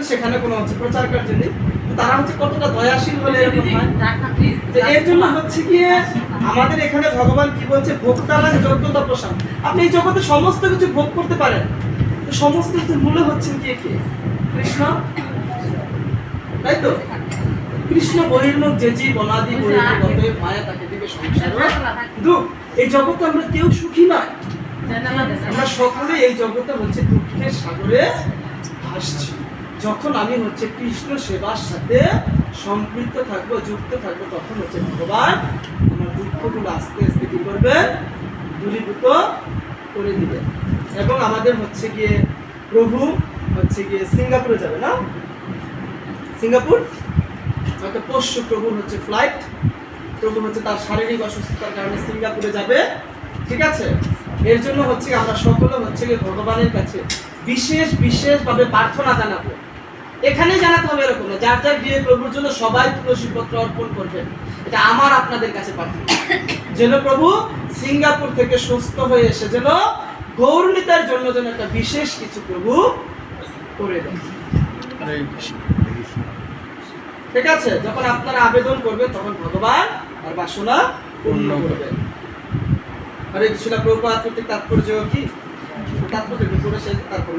সেখানে কোনো হচ্ছে প্রচার কার্য নেই। তারা হচ্ছে কতটা দয়াশীল হলে এরকম হয়। তো এর জন্য হচ্ছে গিয়ে আমাদের এখানে ভগবান কি বলছে, ভোক্তানাং যোগ্যতা প্রসাদ। আপনি এই জগতে সমস্ত কিছু ভোগ করতে পারেন, তো সমস্ত কিছুর মূলে হচ্ছেন কে? কৃষ্ণ, তাই তো? কৃষ্ণ বহির্মুখ যে জীব অনাদি বহির্মুখ মায়া তাকে দিবে সংসার দুঃখ। এই জগতে আমরা কেউ সুখী নয়, আমরা সকলে এই জগতে হচ্ছে দুঃখের সাগরে ভাসছি। যখন আমি হচ্ছে কৃষ্ণ সেবার সাথে সম্পৃক্ত থাকবো, যুক্ত থাকবো, তখন হচ্ছে ভগবান আমার দুঃখগুলো আস্তে আস্তে কি করবে, দূরীভূত করে দিবে। এবং আমাদের হচ্ছে গিয়ে প্রভু হচ্ছে গিয়ে সিঙ্গাপুরে যাবে না, সিঙ্গাপুর হয়তো পরশু প্রভুর হচ্ছে ফ্লাইট। প্রভু হচ্ছে তার শারীরিক অসুস্থতার কারণে সিঙ্গাপুরে যাবে, ঠিক আছে? এর জন্য হচ্ছে আমরা সকলে হচ্ছে গিয়ে ভগবানের কাছে বিশেষভাবে প্রার্থনা জানাবো। এখানেই জানাতে হবে এরকম না, যার যার গিয়ে প্রভুর জন্য সবাই তুলসীপত্র অর্পণ করবেন। এটা আমার আপনাদের কাছে প্রার্থনা, যেন প্রভু সিঙ্গাপুর থেকে সুস্থ হয়ে এসে যেন গৌরনীতার জন্য যেন একটা বিশেষ কিছু প্রভু করে দেন। ঠিক আছে? যখন আপনারা আবেদন করবেন তখন ভগবান আর বাসনা পূর্ণ করবেন। হরে কৃষ্ণ। প্রভুপাদ কর্তৃক তাৎপর্য কি? তাৎপর্য করে সে তারপর